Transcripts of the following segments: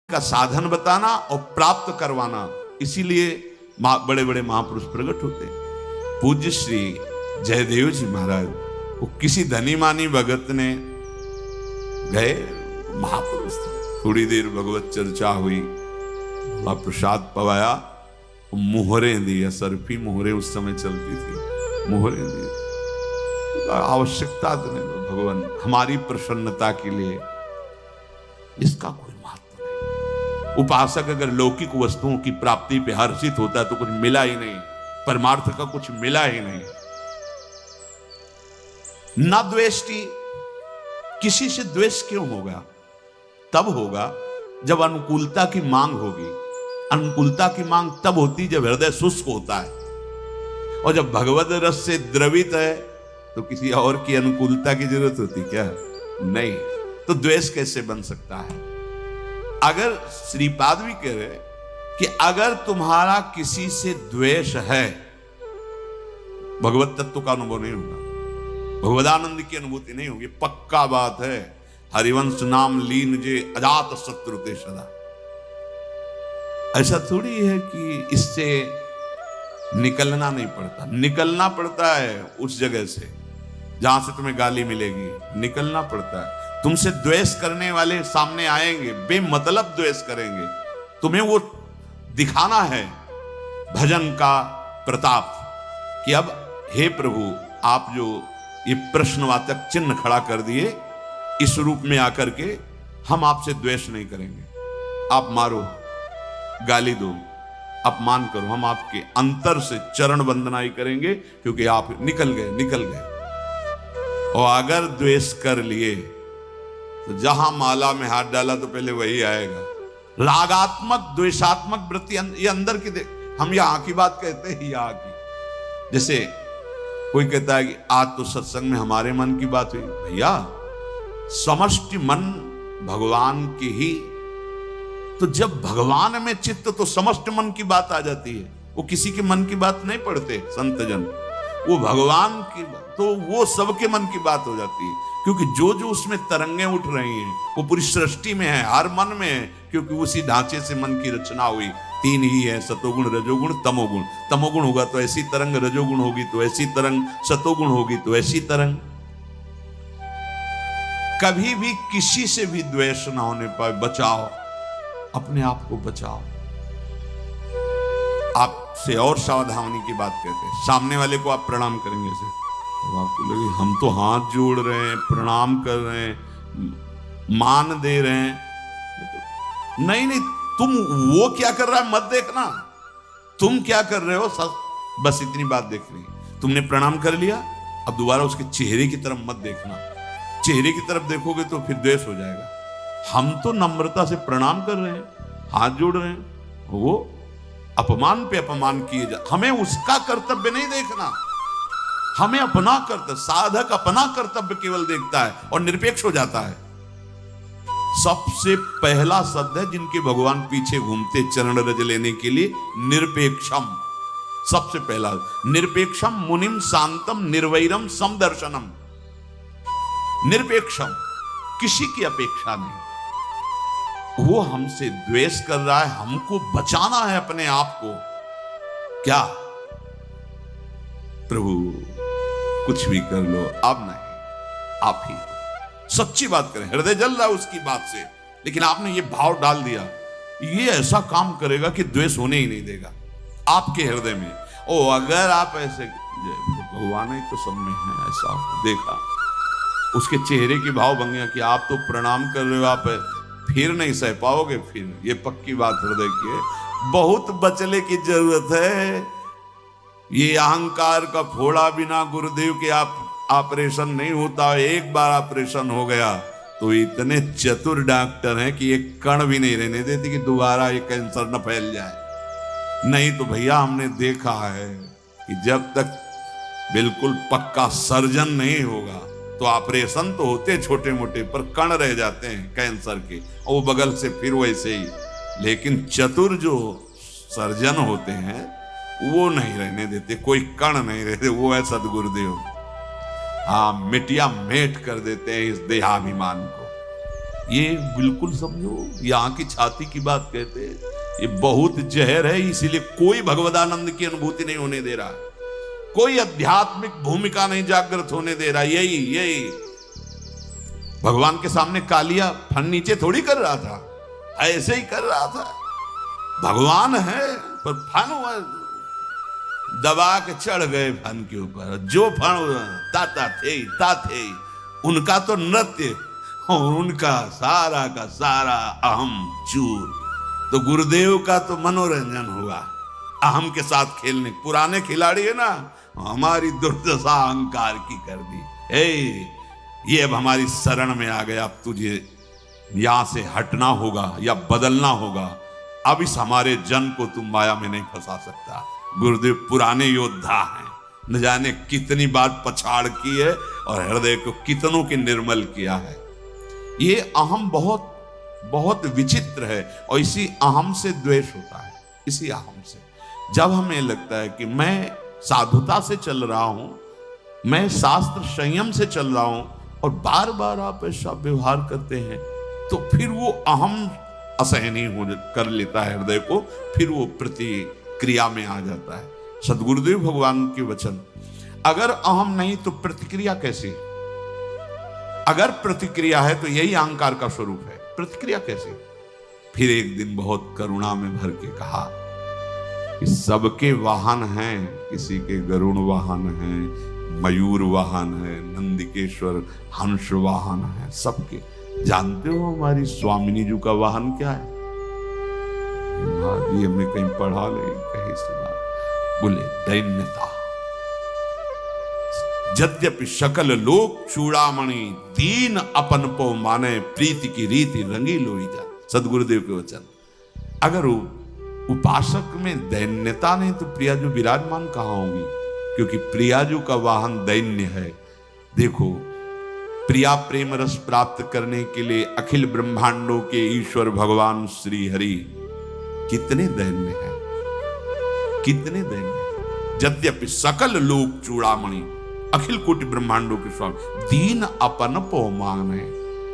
का साधन बताना और प्राप्त करवाना, इसीलिए बड़े बड़े महापुरुष प्रकट होते हैं। पूज्य श्री जयदेव जी महाराज को किसी धनी मानी भगत ने गए, महापुरुष थे, थोड़ी देर भगवत चर्चा हुई, प्रसाद पवाया, मोहरें दी, सरफी मोहरें उस समय चलती थी, मोहरें दी। आवश्यकता तो नहीं, भगवान हमारी प्रसन्नता के लिए, इसका कोई महत्व नहीं। उपासक अगर लौकिक वस्तुओं की प्राप्ति पे हर्षित होता है तो कुछ मिला ही नहीं, परमार्थ का कुछ मिला ही नहीं। न द्वेष्टि, किसी से द्वेष क्यों होगा? तब होगा जब अनुकूलता की मांग होगी। अनुकूलता की मांग तब होती जब हृदय शुष्क होता है, और जब भगवत रस से द्रवित है तो किसी और की अनुकूलता की जरूरत होती क्या? नहीं। तो द्वेष कैसे बन सकता है? अगर श्रीपाद भी कह रहे कि अगर तुम्हारा किसी से द्वेष है, भगवत तत्व का अनुभव नहीं होगा, भगवदानंद की अनुभूति नहीं होगी। पक्का बात है, हरिवंश नाम लीन जे अजात शत्रु ते सदा। ऐसा थोड़ी है कि इससे निकलना नहीं पड़ता, निकलना पड़ता है उस जगह से जहां से तुम्हें गाली मिलेगी, निकलना पड़ता है। तुमसे द्वेष करने वाले सामने आएंगे, बेमतलब द्वेष करेंगे, तुम्हें वो दिखाना है भजन का प्रताप कि अब हे प्रभु, आप जो ये प्रश्नवाचक चिन्ह खड़ा कर दिए, इस रूप में आकर के हम आपसे द्वेष नहीं करेंगे। आप मारो, गाली दो, अपमान करो, हम आपके अंतर से चरण वंदना ही करेंगे, क्योंकि आप निकल गए। और अगर द्वेष कर लिए तो जहां माला में हाथ डाला तो पहले वही आएगा। रागात्मक द्वेषात्मक वृत्ति ये अंदर की, हम यहां की बात कहते हैं, यहाँ की। जैसे कोई कहता है कि आज तो सत्संग में हमारे मन की बात हुई। भैया, समष्टि मन भगवान की ही, तो जब भगवान में चित्त तो समस्त मन की बात आ जाती है। वो किसी के मन की बात नहीं पढ़ते संतजन, वो भगवान की, तो वो सबके मन की बात हो जाती है, क्योंकि जो जो उसमें तरंगें उठ रही हैं वो पूरी सृष्टि में है, हर मन में है, क्योंकि उसी ढांचे से मन की रचना हुई। तीन ही है, सतोगुण रजोगुण तमोगुण। तमोगुण होगा तो ऐसी तरंग, रजोगुण होगी तो ऐसी तरंग, सतोगुण होगी तो ऐसी तरंग। कभी भी किसी से भी द्वेष ना होने पाए, बचाओ, अपने आप को बचाओ। आपसे और सावधानी की बात कहते हैं, सामने वाले को आप प्रणाम करेंगे से, तो आपको लगे हम तो हाथ जोड़ रहे हैं, प्रणाम कर रहे हैं, मान दे रहे हैं। नहीं, तुम वो क्या कर रहा है मत देखना, तुम क्या कर रहे हो, बस इतनी बात देखनी। तुमने प्रणाम कर लिया, अब दोबारा उसके चेहरे की तरफ मत देखना। चेहरे की तरफ देखोगे तो फिर द्वेष हो जाएगा। हम तो नम्रता से प्रणाम कर रहे हैं, हाथ जोड़ रहे हैं, वो अपमान पे अपमान किए जा, हमें उसका कर्तव्य नहीं देखना, हमें अपना कर्तव्य, साधक अपना कर्तव्य केवल देखता है और निरपेक्ष हो जाता है। सबसे पहला शब्द है जिनके भगवान पीछे घूमते चरण रज लेने के लिए, निरपेक्षम। सबसे पहला निरपेक्षम मुनिम शांतम निर्वैरम समदर्शनम। निरपेक्षम, किसी की अपेक्षा नहीं। वो हमसे द्वेष कर रहा है, हमको बचाना है अपने आप को। क्या प्रभु कुछ भी कर लो, अब नहीं, आप ही सच्ची बात करें, हृदय जल रहा है उसकी बात से, लेकिन आपने ये भाव डाल दिया, ये ऐसा काम करेगा कि द्वेष होने ही नहीं देगा आपके हृदय में। ओ अगर आप ऐसे, भगवान ही तो सब में है, ऐसा देखा उसके चेहरे की भाव भंगिया कि आप तो प्रणाम कर रहे हो, आप फिर नहीं सह पाओगे, फिर ये पक्की बात हृदय की है। बहुत बचने की जरूरत है। ये अहंकार का फोड़ा बिना गुरुदेव के आप ऑपरेशन नहीं होता। एक बार ऑपरेशन हो गया तो इतने चतुर डॉक्टर हैं कि एक कण भी नहीं रहने देते कि दोबारा ये कैंसर न फैल जाए। नहीं तो भैया, हमने देखा है कि जब तक बिल्कुल पक्का सर्जन नहीं होगा तो ऑपरेशन तो होते छोटे मोटे, पर कण रह जाते हैं कैंसर के, और वो बगल से फिर वैसे ही। लेकिन चतुर जो सर्जन होते हैं वो नहीं रहने देते, कोई कण नहीं रहते। वो है सदगुरुदेव। हाँ, मिटिया मेट कर देते हैं इस देहाभिमान को। ये बिल्कुल समझो, यहाँ की छाती की बात कहते हैं, ये बहुत जहर है। इसीलिए कोई भगवदानंद की अनुभूति नहीं होने दे रहा, कोई आध्यात्मिक भूमिका नहीं जागृत होने दे रहा। यही भगवान के सामने कालिया फन नीचे थोड़ी कर रहा था, ऐसे ही कर रहा था। भगवान है पर फन दबा के चढ़ गए फन के ऊपर। जो फन ताता थे उनका तो नृत्य और उनका सारा का सारा अहम चूर। तो गुरुदेव का तो मनोरंजन हुआ अहम के साथ खेलने। पुराने खिलाड़ी है ना, हमारी दुर्दशा अहंकार की कर दी। ये अब हमारी शरण में आ गया, अब तुझे यहां से हटना होगा या बदलना होगा। अब इस हमारे जन को तुम माया में नहीं फंसा सकता। गुरुदेव पुराने योद्धा हैं, न जाने कितनी बार पछाड़ की है और हृदय को कितनों के निर्मल किया है। ये अहम बहुत बहुत विचित्र है और इसी अहम से द्वेष होता है। इसी अहम से जब हमें लगता है कि मैं साधुता से चल रहा हूं, मैं शास्त्र संयम से चल रहा हूं, और बार बार आप ऐसा व्यवहार करते हैं, तो फिर वो अहम असहनीय हो कर लेता है हृदय को, फिर वो प्रतिक्रिया में आ जाता है। सदगुरुदेव भगवान के वचन, अगर अहम नहीं तो प्रतिक्रिया कैसी? अगर प्रतिक्रिया है तो यही अहंकार का स्वरूप है। प्रतिक्रिया कैसे? फिर एक दिन बहुत करुणा में भर के कहा कि सबके वाहन हैं, किसी के गरुण वाहन है, मयूर वाहन है, नंदिकेश्वर हंस वाहन है, सबके। जानते हो हमारी स्वामिनी जी का वाहन क्या है? जी हमने कहीं पढ़ा नहीं, कहीं सुना, बोले दैन्यता। यद्यपि सकल लोक चूड़ामणि, दीन अपन पो माने, प्रीति की रीति रंगी लोई जा। सदगुरुदेव के वचन। अगर उपासक में दैन्यता नहीं तो प्रियाजू विराजमान कहां होंगी? क्योंकि प्रियाजू का वाहन दैन्य है। देखो, प्रिया प्रेम रस प्राप्त करने के लिए अखिल ब्रह्मांडों के ईश्वर भगवान श्री हरि कितने दैन्य हैं, कितने दैन्य हैं। यद्यपि सकल लोक चूड़ामणि, अखिल कोटि ब्रह्मांडों के स्वामी, दीन अपन पो मांगने,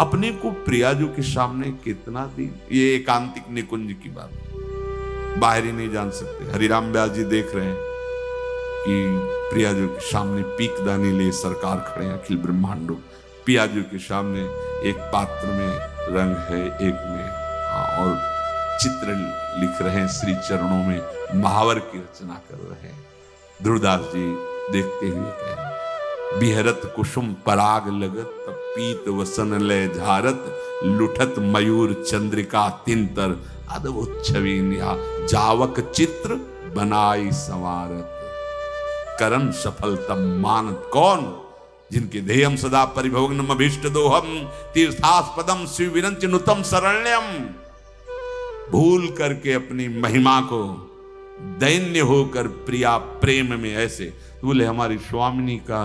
अपने को प्रियाजू के सामने कितना दीन। ये एकांतिक निकुंज की बात, बाहरी नहीं जान सकते। हरिराम व्यास जी देख रहे हैं कि प्रियाजू के सामने पीकदानी ले सरकार खड़े हैं अखिल ब्रह्मांडों। प्रियाजू के सामने एक पात्र में रंग है, एक में और चित्र लिख रहे हैं, श्री चरणों में महावर की रचना कर रहे हैं। ध्रुवदास जी देखते हुए कह रहे, बिहरत कुसुम पराग लगत, पीत वसन ले झारत, लुठत मयूर चंद्रिका तिंतर, अद्भुत छवि निहा, जावक चित्र बनाई संवारत, करन सफल तम मानत। कौन? जिनके ध्येयम सदा परिभवग्नम अभीष्ट दोहम, तीर्थास्पदम शिव विरंच नुतम शरण्यम। भूल करके अपनी महिमा को दैन्य होकर प्रिया प्रेम में ऐसे, तो बोले हमारी स्वामिनी का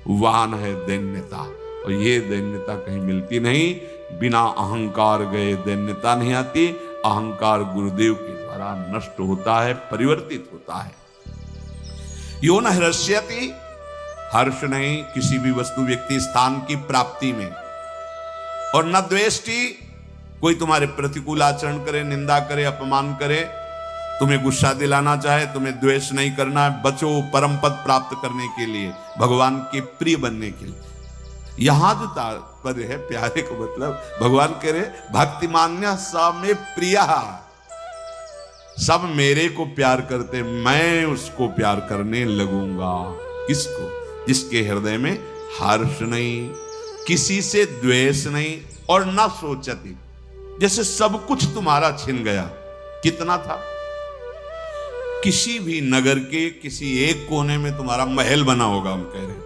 वाहन है दैन्यता। और ये दैन्यता कहीं मिलती नहीं, बिना अहंकार गए दैन्यता नहीं आती। अहंकार गुरुदेव के द्वारा नष्ट होता है, परिवर्तित होता है। यो न हृष्यति, हर्ष नहीं किसी भी वस्तु व्यक्ति स्थान की प्राप्ति में, और न द्वेष्टि, कोई तुम्हारे प्रतिकूल आचरण करे, निंदा करे, अपमान करे, तुम्हें गुस्सा दिलाना चाहे, तुम्हें द्वेष नहीं करना है। बचो परम पद प्राप्त करने के लिए, भगवान के प्रिय बनने के लिए। यहां जो तात्पर्य है प्यारे का मतलब, भगवान कह रहे भक्ति मान्य सा में प्रिया, सब मेरे को प्यार करते, मैं उसको प्यार करने लगूंगा। किसको? जिसके हृदय में हर्ष नहीं, किसी से द्वेष नहीं, और ना सोचती। जैसे सब कुछ तुम्हारा छिन गया। कितना था? किसी भी नगर के किसी एक कोने में तुम्हारा महल बना होगा, हम कह रहे हैं।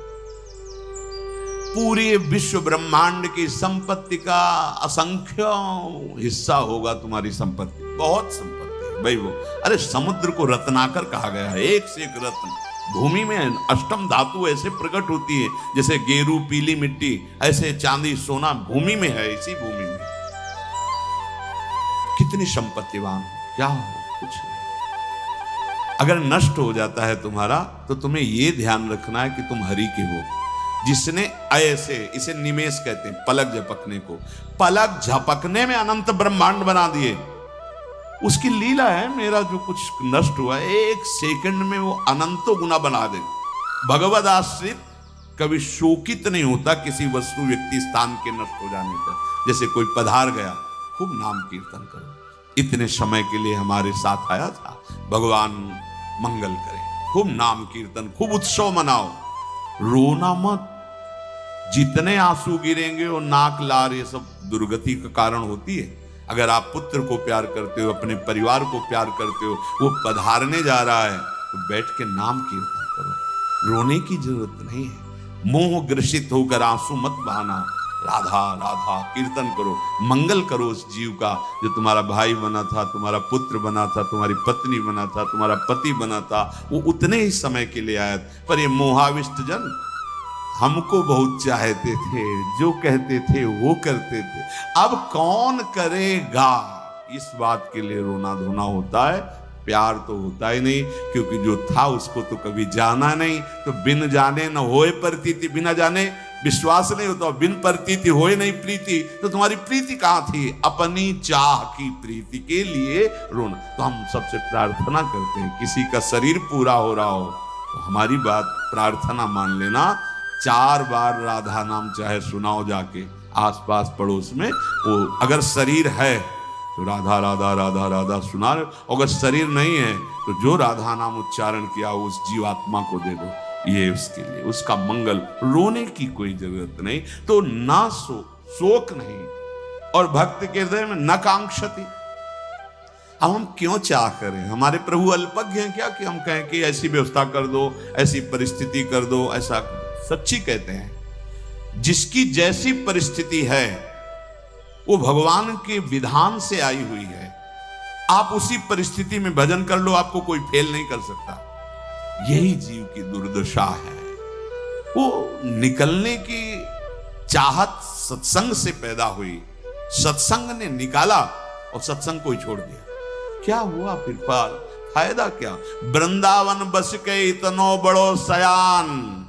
पूरे विश्व ब्रह्मांड की संपत्ति का असंख्य हिस्सा होगा तुम्हारी संपत्ति, बहुत संपत्ति है भाई वो। अरे समुद्र को रत्नाकर कहा गया है, एक से एक रत्न। भूमि में अष्टम धातु ऐसे प्रकट होती है, जैसे गेरू पीली मिट्टी, ऐसे चांदी सोना भूमि में है। इसी भूमि में कितनी संपत्तिवान हो, क्या हो? कुछ नहीं। अगर नष्ट हो जाता है तुम्हारा, तो तुम्हें यह ध्यान रखना है कि तुम हरि के हो। जिसने ऐसे, इसे निमेष कहते हैं, पलक झपकने को, पलक झपकने में अनंत ब्रह्मांड बना दिए। उसकी लीला है, मेरा जो कुछ नष्ट हुआ है 1 सेकंड में वो अनंतों गुना बना दे। भगवद आश्रित कभी शोकित नहीं होता किसी वस्तु व्यक्ति स्थान के नष्ट हो जाने पर। जैसे कोई पधार गया, खूब नाम कीर्तन करो, इतने समय के लिए हमारे साथ आया था, भगवान मंगल करे, खूब नाम कीर्तन, खूब उत्सव मनाओ, रोना मत। जितने आंसू गिरेंगे वो नाक लार ये सब दुर्गति का कारण होती है। अगर आप पुत्र को प्यार करते हो, अपने परिवार को प्यार करते हो, वो पधारने जा रहा है तो बैठ के नाम कीर्तन करो, रोने की जरूरत नहीं है। मोह ग्रसित होकर आंसू मत बहाना, राधा राधा कीर्तन करो, मंगल करो उस जीव का जो तुम्हारा भाई बना था, तुम्हारा पुत्र बना था, तुम्हारी पत्नी बना था, तुम्हारा पति बना था, वो उतने ही समय के लिए आया। पर ये मोहाविष्ट जन हमको बहुत चाहते थे, जो कहते थे वो करते थे, अब कौन करेगा। इस बात के लिए रोना धोना होता है, प्यार तो होता ही नहीं, क्योंकि जो था उसको तो कभी जाना नहीं। तो बिन जाने न होए प्रतीति, बिना जाने विश्वास नहीं होता, बिन प्रतीति होए नहीं प्रीति। तो तुम्हारी प्रीति कहाँ थी? अपनी चाह की प्रीति के लिए रोना। तो हम सबसे प्रार्थना करते हैं, किसी का शरीर पूरा हो रहा हो तो हमारी बात प्रार्थना मान लेना, 4 बार राधा नाम चाहे सुनाओ जाके आसपास पड़ोस में। वो अगर शरीर है तो राधा राधा राधा राधा सुना रहे, अगर शरीर नहीं है तो जो राधा नाम उच्चारण किया उस जीवात्मा को दे दो, ये उसके लिए, उसका मंगल। रोने की कोई जरूरत नहीं। तो ना शोक नहीं, और भक्त के हृदय में न कांक्षति। अब हम क्यों चाह करें? हमारे प्रभु अल्पज्ञ हैं क्या कि हम कहें कि ऐसी व्यवस्था कर दो, ऐसी परिस्थिति कर दो, ऐसा। सच्ची कहते हैं, जिसकी जैसी परिस्थिति है वो भगवान के विधान से आई हुई है। आप उसी परिस्थिति में भजन कर लो, आपको कोई फेल नहीं कर सकता। यही जीव की दुर्दशा है। वो निकलने की चाहत सत्संग से पैदा हुई, सत्संग ने निकाला और सत्संग को ही छोड़ दिया। क्या हुआ फिर? फायदा क्या? वृंदावन बस के इतनो बड़ो सयान,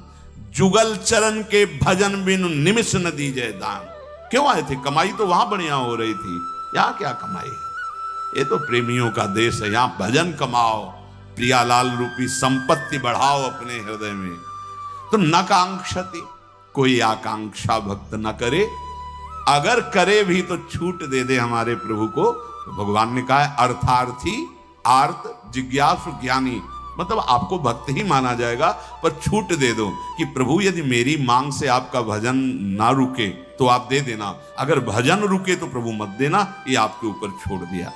जुगल चरण के भजन बिनु निमिष न दीजे दान। क्यों आए थे? कमाई तो वहां बढ़िया हो रही थी, यहां क्या कमाई है? ये तो प्रेमियों का देश है, यहां भजन कमाओ, प्रियालाल रूपी संपत्ति बढ़ाओ अपने हृदय में। तो न कांक्षति, कोई आकांक्षा भक्त न करे, अगर करे भी तो छूट दे दे हमारे प्रभु को। तो भगवान ने कहा है, अर्थार्थी आर्त जिज्ञासु ज्ञानी, मतलब आपको भक्त ही माना जाएगा, पर छूट दे दो कि प्रभु यदि मेरी मांग से आपका भजन ना रुके तो आप दे देना, अगर भजन रुके तो प्रभु मत देना, ये आपके ऊपर छोड़ दिया।